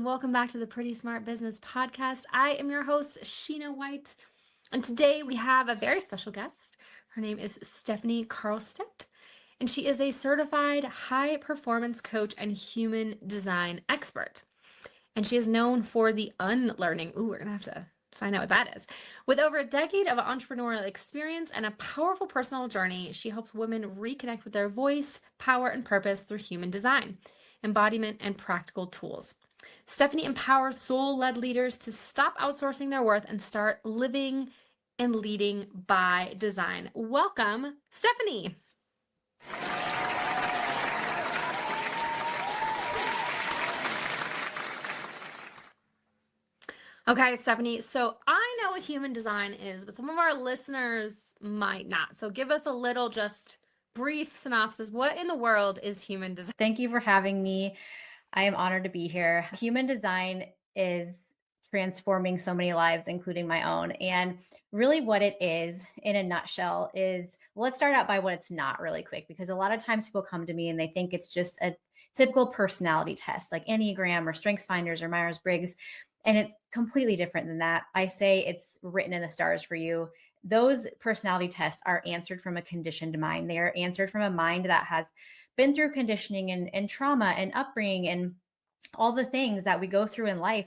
and welcome back to the Pretty Smart Business Podcast. I am your host, Sheena White, and today we have a very special guest. Her name is Stefanie Carlstedt, and she is a certified high performance coach and human design expert. And she is known for the unlearning. Ooh, we're going to have to find out what that is. With over a decade of entrepreneurial experience and a powerful personal journey, she helps women reconnect with their voice, power, and purpose through human design, embodiment, and practical tools. Stefanie empowers soul-led leaders to stop outsourcing their worth and start living and leading by design. Welcome, Stefanie. Okay, Stefanie, so I know what human design is, but some of our listeners might not. So give us a little just brief synopsis. What in the world is human design? Thank you for having me. I am honored to be here. Human design is transforming so many lives, including my own. And really, what it is in a nutshell is let's start out by what it's not really quick, because a lot of times people come to me and they think it's just a typical personality test like Enneagram or Strengths Finders or Myers-Briggs. And it's completely different than that. I say it's written in the stars for you. Those personality tests are answered from a conditioned mind. They are answered from a mind that has been through conditioning and trauma and upbringing and all the things that we go through in life.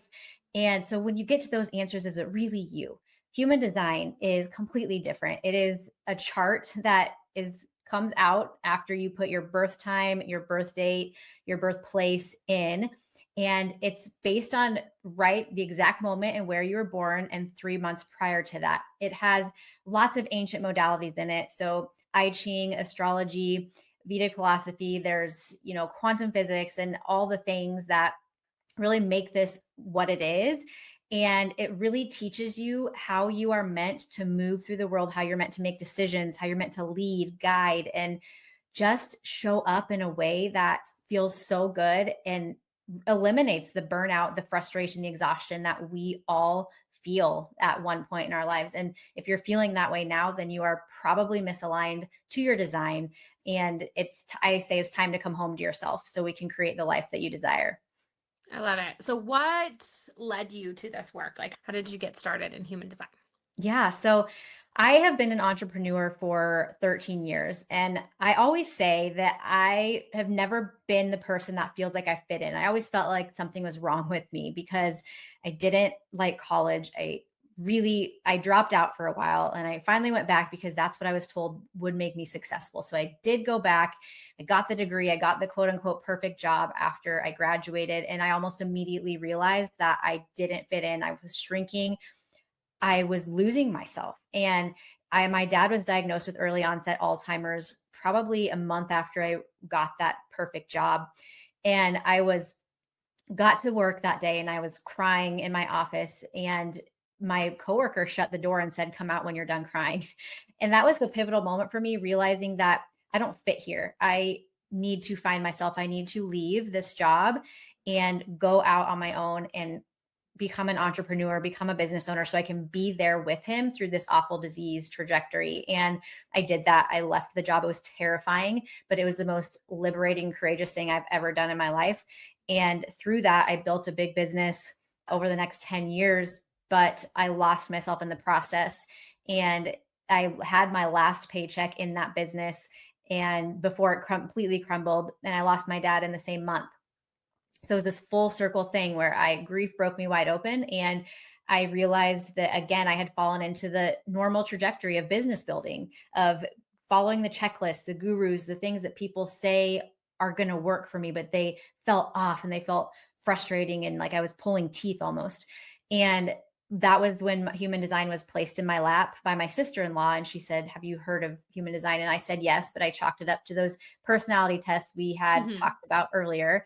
And so when you get to those answers, is it really you? Human design is completely different. It is a chart that comes out after you put your birth time, your birth date, your birthplace in. And it's based on the exact moment and where you were born and 3 months prior to that. It has lots of ancient modalities in it. So I Ching, astrology, Vedic philosophy, there's, quantum physics and all the things that really make this what it is. And it really teaches you how you are meant to move through the world, how you're meant to make decisions, how you're meant to lead, guide, and just show up in a way that feels so good and eliminates the burnout, the frustration, the exhaustion that we all feel at one point in our lives. And if you're feeling that way now, then you are probably misaligned to your design. And I say it's time to come home to yourself so we can create the life that you desire. I love it. So what led you to this work? Like, how did you get started in human design? Yeah. So I have been an entrepreneur for 13 years. And I always say that I have never been the person that feels like I fit in. I always felt like something was wrong with me because I didn't like college. I dropped out for a while and I finally went back because that's what I was told would make me successful. So I did go back. I got the degree. I got the quote unquote perfect job after I graduated. And I almost immediately realized that I didn't fit in. I was shrinking. I was losing myself. And my dad was diagnosed with early onset Alzheimer's probably a month after I got that perfect job. And got to work that day and I was crying in my office, and my coworker shut the door and said, "Come out when you're done crying." And that was the pivotal moment for me, realizing that I don't fit here. I need to find myself. I need to leave this job and go out on my own and become an entrepreneur, become a business owner so I can be there with him through this awful disease trajectory. And I did that. I left the job. It was terrifying, but it was the most liberating, courageous thing I've ever done in my life. And through that, I built a big business over the next 10 years, but I lost myself in the process. And I had my last paycheck in that business and before it completely crumbled, and I lost my dad in the same month. So it was this full circle thing where grief broke me wide open. And I realized that, again, I had fallen into the normal trajectory of business building, of following the checklist, the gurus, the things that people say are going to work for me, but they felt off and they felt frustrating and like I was pulling teeth almost. And that was when human design was placed in my lap by my sister-in-law. And she said, "Have you heard of human design?" And I said, yes, but I chalked it up to those personality tests we had talked about earlier.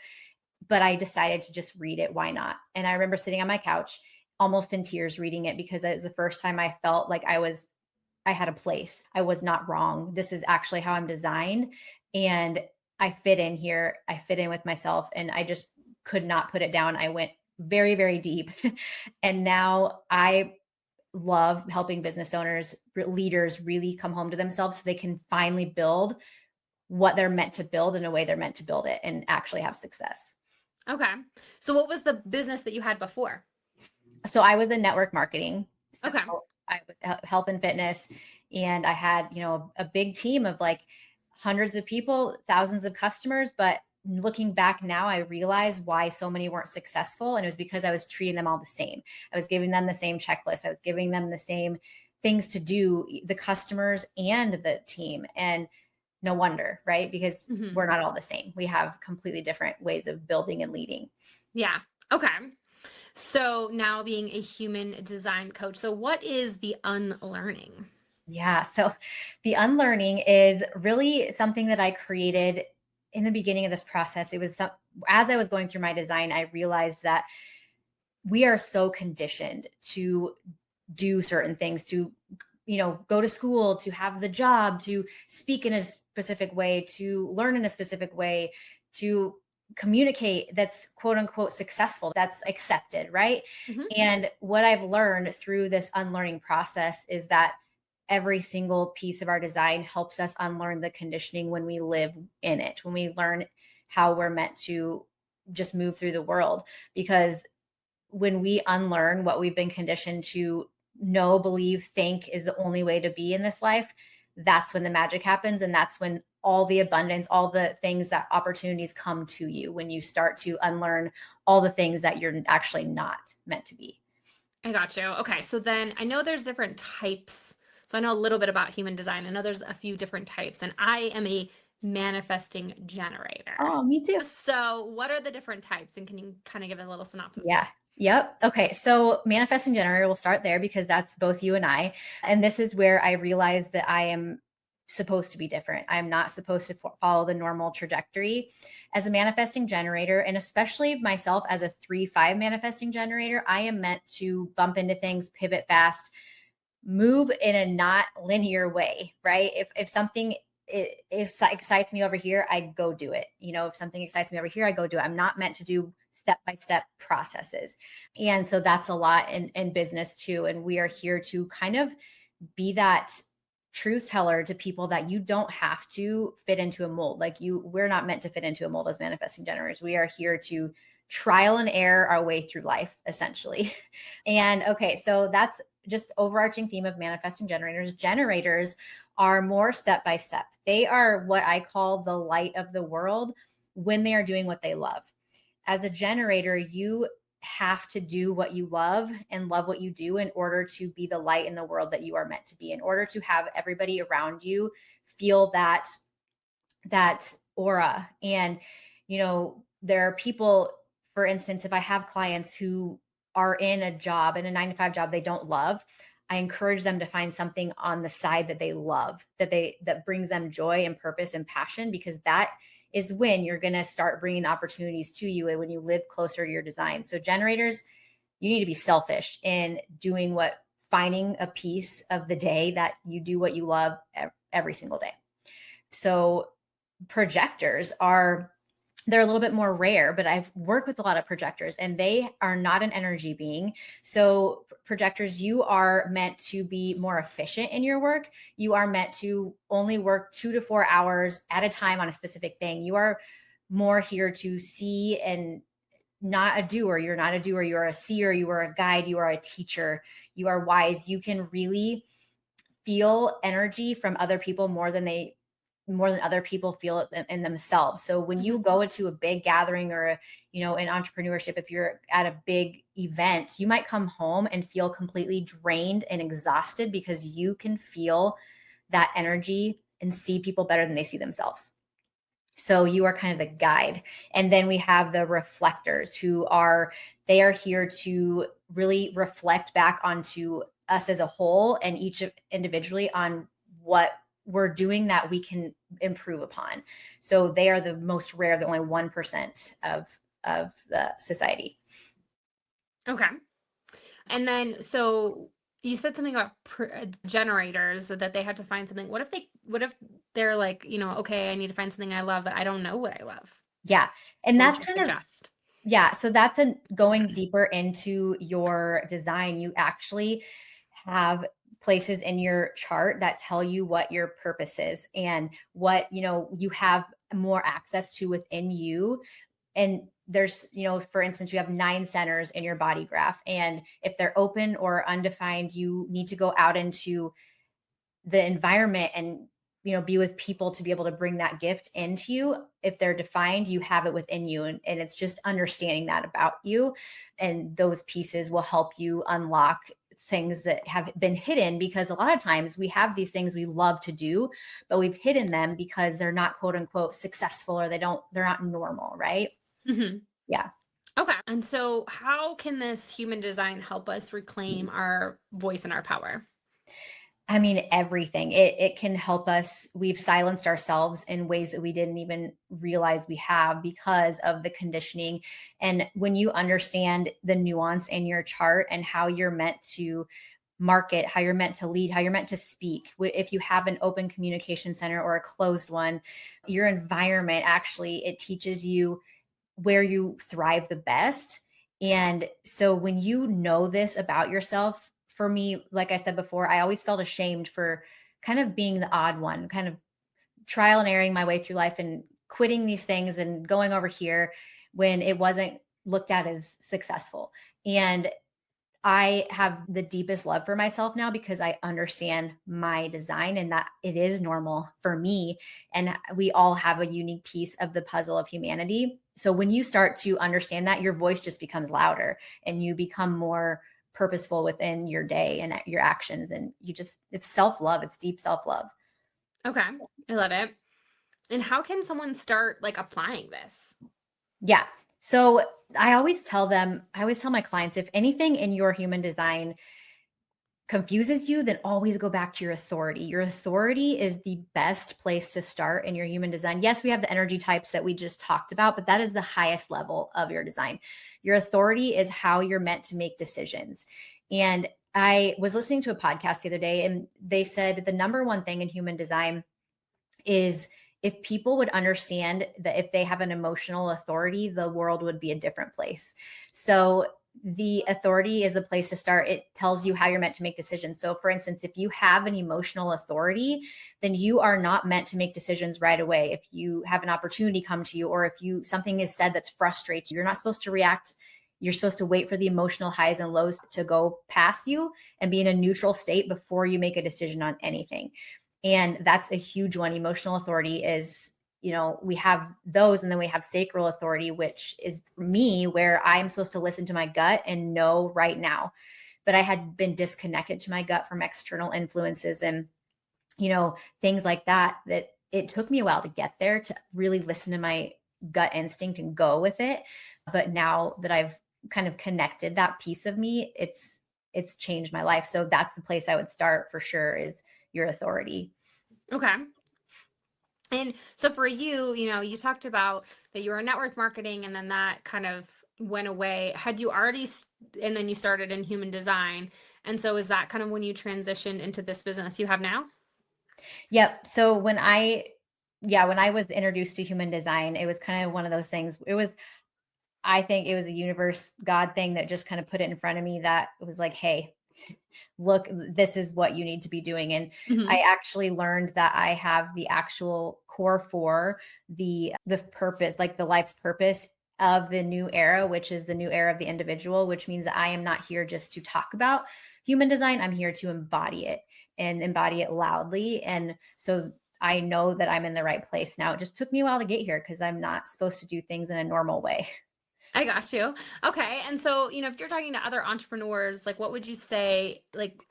But I decided to just read it. Why not? And I remember sitting on my couch almost in tears reading it because it was the first time I felt like I had a place. I was not wrong. This is actually how I'm designed. And I fit in here. I fit in with myself. And I just could not put it down. I went very, very deep. And now I love helping business owners, leaders really come home to themselves so they can finally build what they're meant to build in a way they're meant to build it and actually have success. Okay. So what was the business that you had before? So I was in network marketing. So Okay. I was health and fitness, and I had, a big team of like hundreds of people, thousands of customers. But looking back now, I realize why so many weren't successful. And it was because I was treating them all the same. I was giving them the same checklist. I was giving them the same things to do, the customers and the team. And no wonder, right? Because Hmm. we're not all the same. We have completely different ways of building and leading. Yeah. Okay. So now being a human design coach. So what is the unlearning? Yeah. So the unlearning is really something that I created in the beginning of this process. As I was going through my design, I realized that we are so conditioned to do certain things, to, go to school, to have the job, to speak in a specific way, to learn in a specific way, to communicate that's quote unquote successful, that's accepted, right? Hmm. And what I've learned through this unlearning process is that every single piece of our design helps us unlearn the conditioning when we live in it, when we learn how we're meant to just move through the world. Because when we unlearn what we've been conditioned to know, believe, think is the only way to be in this life, that's when the magic happens. And that's when all the abundance, all the things, that opportunities come to you, when you start to unlearn all the things that you're actually not meant to be. I got you. Okay. So then I know there's different types. So I know a little bit about human design. I know there's a few different types, and I am a manifesting generator. Oh, me too. So what are the different types? And can you kind of give a little synopsis? Yeah. Yep. Okay. So manifesting generator, we'll start there because that's both you and I. And this is where I realized that I am supposed to be different. I'm not supposed to follow the normal trajectory as a manifesting generator. And especially myself as a 3-5 manifesting generator, I am meant to bump into things, pivot fast, move in a not linear way, right? If something excites me over here, I go do it. If something excites me over here, I go do it. I'm not meant to do step by step processes. And so that's a lot in business too. And we are here to kind of be that truth teller to people, that you don't have to fit into a mold. We're not meant to fit into a mold as manifesting generators. We are here to trial and error our way through life, essentially. And okay, so that's just overarching theme of manifesting generators. Generators are more step by step. They are what I call the light of the world when they are doing what they love. As a generator, you have to do what you love and love what you do in order to be the light in the world that you are meant to be, in order to have everybody around you feel that aura. And there are people, for instance, if I have clients who are in a job, in a 9-to-5 job they don't love, I encourage them to find something on the side that they love, that brings them joy and purpose and passion, because that is when you're going to start bringing opportunities to you, and when you live closer to your design. So generators, you need to be selfish in finding a piece of the day that you do what you love every single day. So projectors they're a little bit more rare, but I've worked with a lot of projectors, and they are not an energy being. So projectors, you are meant to be more efficient in your work. You are meant to only work 2 to 4 hours at a time on a specific thing. You are more here to see, and not a doer. You're not a doer. You are a seer. You are a guide. You are a teacher. You are wise. You can really feel energy from other people more than other people feel it in themselves. So when you Hmm. go into a big gathering, or in entrepreneurship, if you're at a big event, you might come home and feel completely drained and exhausted, because you can feel that energy and see people better than they see themselves. So you are kind of the guide. And then we have the reflectors, they are here to really reflect back onto us as a whole, and each individually, on what we're doing that we can improve upon. So they are the most rare, the only 1% of the society. Okay. And then, so you said something about generators, that they had to find something. What if they're like, okay, I need to find something I love, but I don't know what I love. Yeah. And What would that's you kind of, suggest? yeah. So that's going deeper into your design. You actually have places in your chart that tell you what your purpose is, and what, you have more access to within you. And there's, for instance, you have 9 centers in your body graph. And if they're open or undefined, you need to go out into the environment and, be with people to be able to bring that gift into you. If they're defined, you have it within you. And it's just understanding that about you. And those pieces will help you unlock things that have been hidden, because a lot of times we have these things we love to do, but we've hidden them because they're not quote unquote successful, or they're not normal. Right. Hmm. Yeah. Okay. And so how can this human design help us reclaim our voice and our power? I mean, everything. It can help us. We've silenced ourselves in ways that we didn't even realize we have because of the conditioning. And when you understand the nuance in your chart and how you're meant to market, how you're meant to lead, how you're meant to speak, if you have an open communication center or a closed one, your environment actually, it teaches you where you thrive the best. And so when you know this about yourself, for me, like I said before, I always felt ashamed for kind of being the odd one, kind of trial and erroring my way through life and quitting these things and going over here when it wasn't looked at as successful. And I have the deepest love for myself now because I understand my design and that it is normal for me. And we all have a unique piece of the puzzle of humanity. So when you start to understand that, your voice just becomes louder and you become more purposeful within your day and your actions. And it's self love, it's deep self love. Okay. I love it. And how can someone start like applying this? Yeah. So I always tell my clients, if anything in your human design confuses you, then always go back to your authority. Your authority is the best place to start in your human design. Yes, we have the energy types that we just talked about, but that is the highest level of your design. Your authority is how you're meant to make decisions. And I was listening to a podcast the other day, and they said the number one thing in human design is, if people would understand that if they have an emotional authority, the world would be a different place. So the authority is the place to start. It tells you how you're meant to make decisions. So for instance, if you have an emotional authority, then you are not meant to make decisions right away. If you have an opportunity come to you, or if something is said that's frustrates you, you're not supposed to react. You're supposed to wait for the emotional highs and lows to go past you and be in a neutral state before you make a decision on anything. And that's a huge one. Emotional authority is, we have those, and then we have sacral authority, which is me, where I'm supposed to listen to my gut and know right now. But I had been disconnected to my gut from external influences and, things like that it took me a while to get there, to really listen to my gut instinct and go with it. But now that I've kind of connected that piece of me, it's changed my life. So that's the place I would start for sure, is your authority. Okay. And so for you, you talked about that you were in network marketing and then that kind of went away. Had you already, and then you started in human design. And so is that kind of when you transitioned into this business you have now? Yep. So when I was introduced to human design, it was kind of one of those things. I think it was a universe, God thing that just kind of put it in front of me, that it was like, hey, look, this is what you need to be doing. And Mm-hmm. I actually learned that I have the actual core for the purpose, like the life's purpose of the new era, which is the new era of the individual, which means that I am not here just to talk about human design. I'm here to embody it, and embody it loudly. And so I know that I'm in the right place now. It just took me a while to get here because I'm not supposed to do things in a normal way. I got you. Okay. And so, if you're talking to other entrepreneurs, like what would you say, like,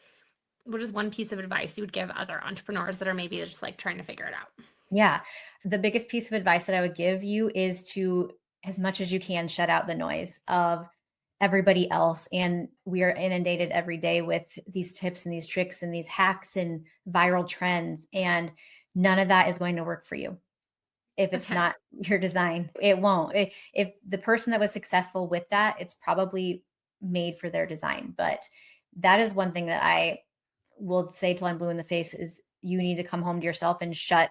what is one piece of advice you would give other entrepreneurs that are maybe just like trying to figure it out? Yeah. The biggest piece of advice that I would give you is to, as much as you can, shut out the noise of everybody else. And we are inundated every day with these tips and these tricks and these hacks and viral trends. And none of that is going to work for you. If it's Okay. not your design, it won't. If the person that was successful with that, it's probably made for their design. But that is one thing that I will say till I'm blue in the face, is you need to come home to yourself and shut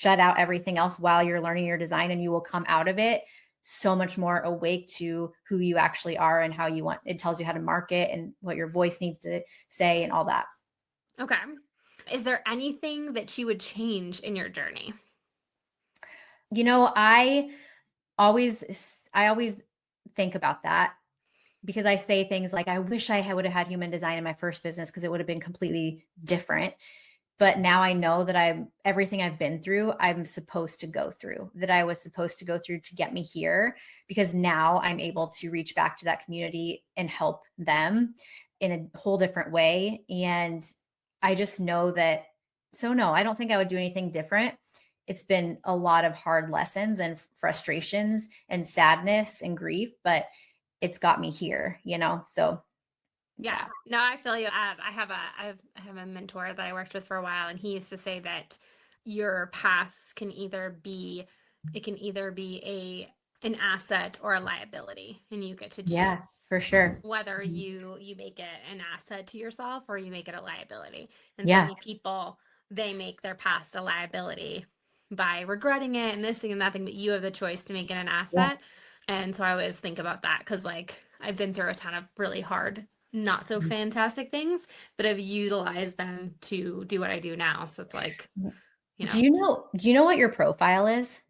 out everything else while you're learning your design, and you will come out of it so much more awake to who you actually are and how you want. It tells you how to market and what your voice needs to say and all that. Okay. Is there anything that you would change in your journey? I always think about that because I say things like, I wish I would have had human design in my first business because it would have been completely different. But now I know that everything I've been through, I'm supposed to go through, that I was supposed to go through to get me here, because now I'm able to reach back to that community and help them in a whole different way. And I just know that. So no, I don't think I would do anything different. It's been a lot of hard lessons and frustrations and sadness and grief, but it's got me here, So Yeah. No, I feel you. I have a mentor that I worked with for a while, and he used to say that your past can either be an asset or a liability, and you get to yeah, choose for sure. whether you make it an asset to yourself or you make it a liability. And so Yeah. many people, they make their past a liability by regretting it and this thing and that thing, but you have the choice to make it an Yeah. asset. And so I always think about that because, like, I've been through a ton of really hard, not so fantastic things, but I've utilized them to do what I do now. So it's like, Do you know what your profile is?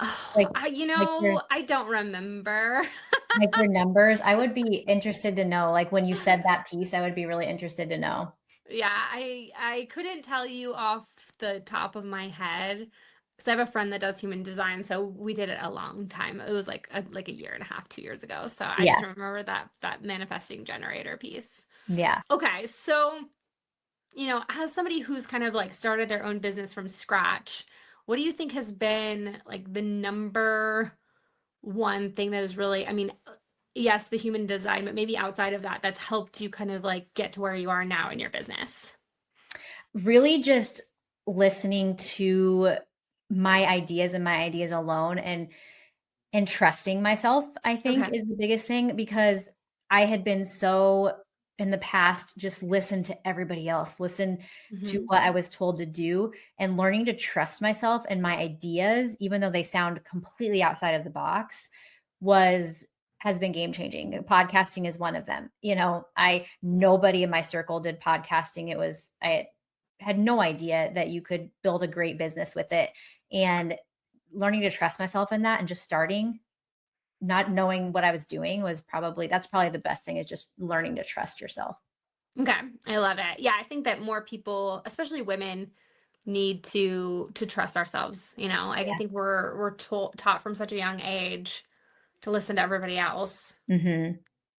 oh, Like like your I don't remember. like your numbers? I would be interested to know, like when you said that piece, I would be really interested to know. Yeah, I couldn't tell you off the top of my head because I have a friend that does human design, so we did it a long time. It was like a year and a half, 2 years ago. So I just Yeah. remember that manifesting generator piece. Yeah. Okay, so as somebody who's kind of like started their own business from scratch, what do you think has been like the number one thing that is really, I mean, yes, the human design, but maybe outside of that, that's helped you kind of like get to where you are now in your business? Really just listening to my ideas and my ideas alone, and trusting myself, I think, Okay. is the biggest thing, because I had been so in the past just listen to everybody else, listen to Hmm. what I was told to do, and learning to trust myself and my ideas, even though they sound completely outside of the box, was has been game changing. Podcasting is one of them. Nobody in my circle did podcasting. I had no idea that you could build a great business with it. And learning to trust myself in that and just starting, not knowing what I was doing, that's probably the best thing, is just learning to trust yourself. Okay, I love it. Yeah, I think that more people, especially women, need to trust ourselves. Like I Yeah. think we're taught from such a young age to listen to everybody else, Hmm.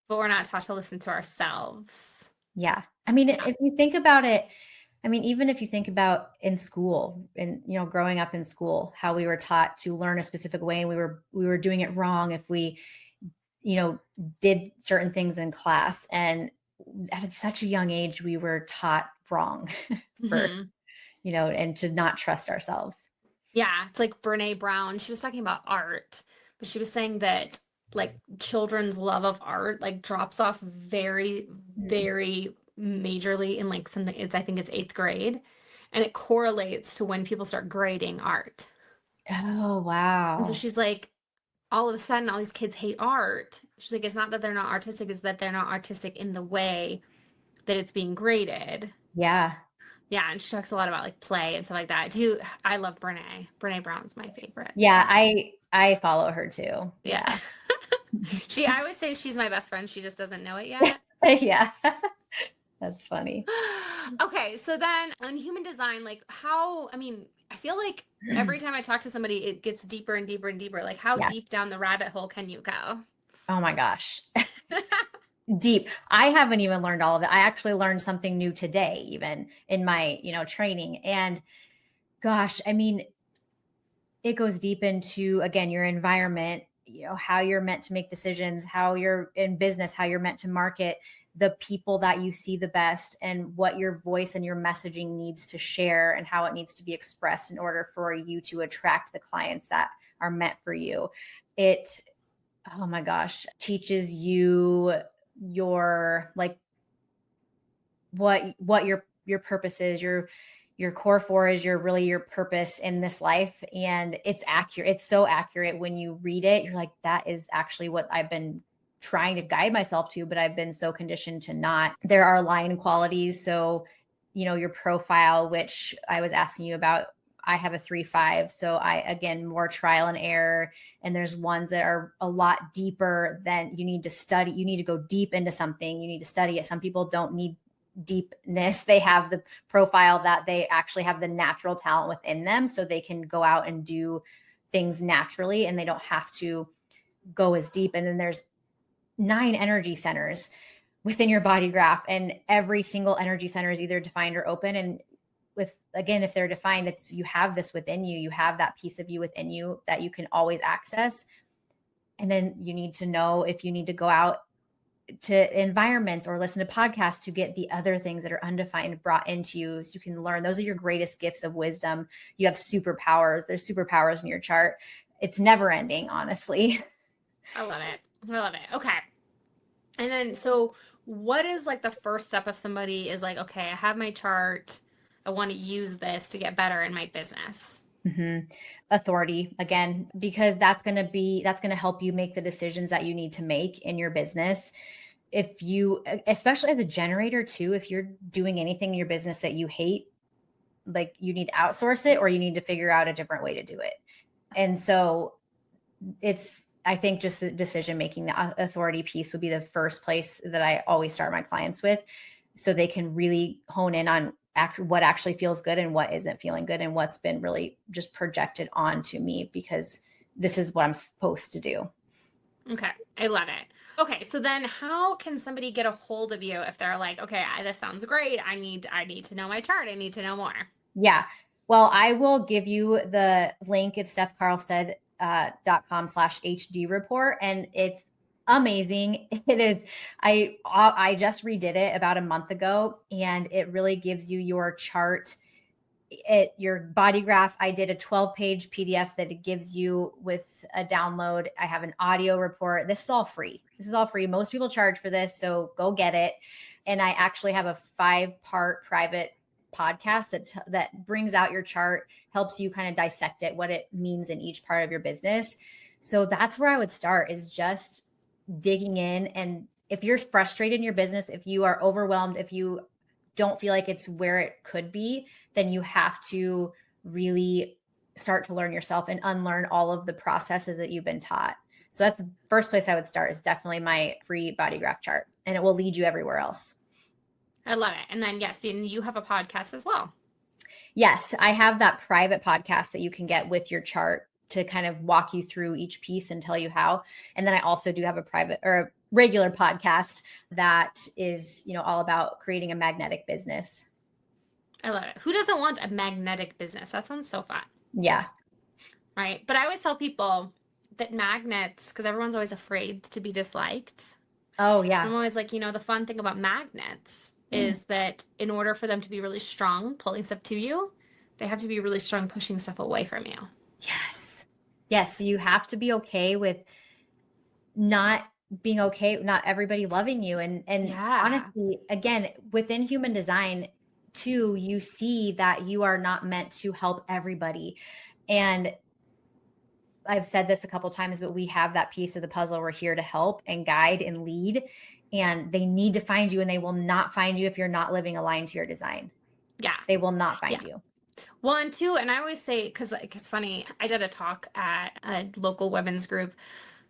but we're not taught to listen to ourselves. Yeah. I mean, Yeah. if you think about it, even if you think about in school and, growing up in school, how we were taught to learn a specific way, and we were doing it wrong if we, you know, did certain things in class. And at such a young age, we were taught wrong for, Hmm. and to not trust ourselves. Yeah, it's like Brene Brown. She was talking about art, but she was saying that like children's love of art like drops off very, Mm. very majorly in like something I think it's eighth grade. And it correlates to when people start grading art. Oh, And so wow. she's like, all of a sudden, all these kids hate art. She's like, it's not that they're not artistic, it's that they're not artistic in the way that it's being graded. Yeah. Yeah, and she talks a lot about like play and stuff like that. Do I love Brene. Brene Brown's my favorite. Yeah. So I follow her too. yeah. Yeah. I always say she's my best friend. She just doesn't know it yet. Yeah. That's funny. Okay, so then on human design, like I mean, I feel like every time I talk to somebody, it gets deeper and deeper and deeper. Like, how Yeah. deep down the rabbit hole can you go? Oh my gosh. Deep. I haven't even learned all of it. I actually learned something new today, even in my, training. And gosh, it goes deep into, again, your environment, how you're meant to make decisions, how you're in business, how you're meant to market, the people that you see the best, and what your voice and your messaging needs to share, and how it needs to be expressed in order for you to attract the clients that are meant for you. It, oh my gosh, teaches you your, like, what your purpose is, your core four is your purpose in this life. And it's accurate. It's so accurate. When you read it, you're like, that is actually what I've been trying to guide myself to, but I've been so conditioned to not. There are line qualities. So, your profile, which I was asking you about I have a 3-5. So again, more trial and error. And there's ones that are a lot deeper than you need to study. You need to go deep into something. You need to study it. Some people don't need deepness. They have the profile that they actually have the natural talent within them. So they can go out and do things naturally and they don't have to go as deep. And then there's 9 energy centers within your body graph, and every single energy center is either defined or open. And again, if they're defined, it's you have this within you. You have that piece of you within you that you can always access. And then you need to know if you need to go out to environments or listen to podcasts to get the other things that are undefined brought into you so you can learn. Those are your greatest gifts of wisdom. You have superpowers. There's superpowers in your chart. It's never ending, honestly. I love it. I love it. Okay. And then, so what is like the first step if somebody is like, okay, I have my chart. I want to use this to get better in my business? Authority, again, because that's going to help you make the decisions that you need to make in your business. If you, especially as a generator too, if you're doing anything in your business that you hate, like you need to outsource it or you need to figure out a different way to do it. And so I think just the decision making, the authority piece would be the first place that I always start my clients with, so they can really hone in on what actually feels good and what isn't feeling good and what's been really just projected onto me because this is what I'm supposed to do. Okay. I love it. Okay. So then how can somebody get a hold of you if they're like, okay, this sounds great. I need to know my chart. I need to know more. Yeah. Well, I will give you the link. It's stefcarlstedt.com/HD report. And it's amazing. It is. I just redid it about a month ago, and it really gives you your chart, your body graph. I did a 12-page PDF that it gives you with a download. I have an audio report. This is all free. Most people charge for this, so go get it. And I actually have a 5-part private podcast that brings out your chart, helps you kind of dissect it, what it means in each part of your business. So that's where I would start, is just digging in. And if you're frustrated in your business, if you are overwhelmed, if you don't feel like it's where it could be, then you have to really start to learn yourself and unlearn all of the processes that you've been taught. So that's the first place I would start, is definitely my free body graph chart, and it will lead you everywhere else. I love it. And then, yes, and you have a podcast as well. Yes, I have that private podcast that you can get with your chart to kind of walk you through each piece and tell you how. And then I also do have a private or a regular podcast that is, all about creating a magnetic business. I love it. Who doesn't want a magnetic business? That sounds so fun. Yeah. Right. But I always tell people that magnets, because everyone's always afraid to be disliked. Oh, yeah. I'm always like, the fun thing about magnets is that in order for them to be really strong pulling stuff to you, they have to be really strong pushing stuff away from you. Yes. You have to be okay with not being okay, not everybody loving you. And honestly, again, within human design too, you see that you are not meant to help everybody. And I've said this a couple of times, but we have that piece of the puzzle. We're here to help and guide and lead, and they need to find you, and they will not find you if you're not living aligned to your design. Yeah. They will not find you. Well, and two, and I always say, because it's funny, I did a talk at a local women's group,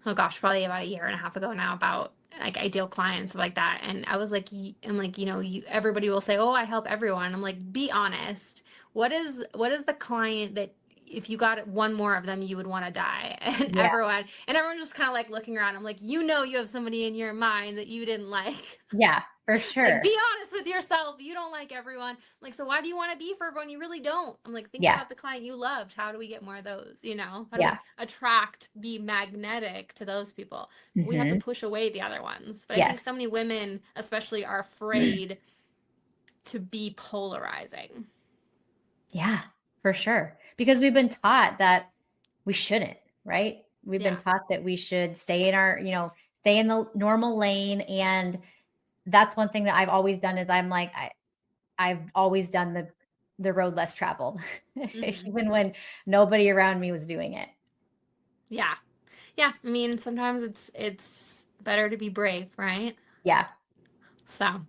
oh gosh, probably about 1.5 years ago now, about like ideal clients, stuff like that. And I was like, everybody will say, oh, I help everyone. I'm like, be honest. What is the client that if you got one more of them, you would want to die? And everyone just kind of like looking around. I'm like, you have somebody in your mind that you didn't like. Yeah, for sure. Like, be honest with yourself. You don't like everyone. Like, so why do you want to be for everyone? You really don't. I'm like, think about the client you loved. How do we get more of those? How do we attract, be magnetic to those people? We have to push away the other ones. But I think so many women especially are afraid to be polarizing. Yeah, for sure. Because we've been taught that we shouldn't, right? We've been taught that we should stay in our, stay in the normal lane. And that's one thing that I've always done, is I'm like, I've always done the road less traveled, even when nobody around me was doing it. Yeah. Yeah. I mean, sometimes it's better to be brave, right? Yeah. So,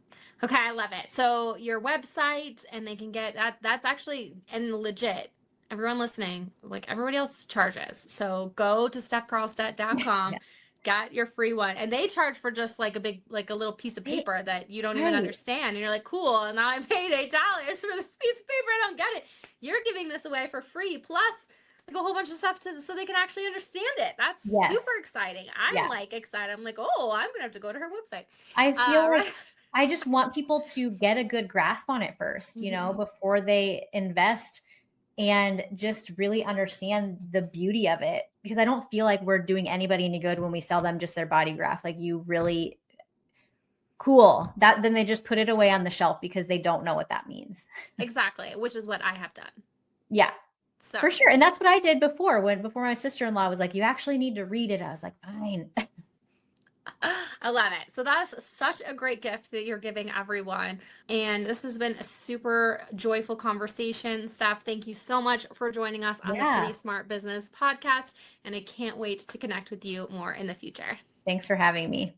okay. I love it. So your website, and they can get that. That's actually, and legit, everyone listening, like everybody else charges. So go to stephcarlstedt.com, Yeah. get your free one. And they charge for just like a little piece of They paper that you don't even right. understand. And you're like, cool. And now I paid $8 for this piece of paper. I don't get it. You're giving this away for free. Plus, like a whole bunch of stuff so they can actually understand it. That's Yes. super exciting. I'm Yeah. like excited. I'm like, oh, I'm gonna have to go to her website. I feel like Right. I just want people to get a good grasp on it first, before they invest and just really understand the beauty of it, because I don't feel like we're doing anybody any good when we sell them just their body graph. Like, you really cool that then they just put it away on the shelf because they don't know what that means. Exactly, which is what I have done. Yeah, So for sure. And that's what I did before my sister-in-law was like, you actually need to read it. I was like, fine. I love it. So that's such a great gift that you're giving everyone. And this has been a super joyful conversation. Steph, thank you so much for joining us on the Yeah. Pretty Smart Business podcast. And I can't wait to connect with you more in the future. Thanks for having me.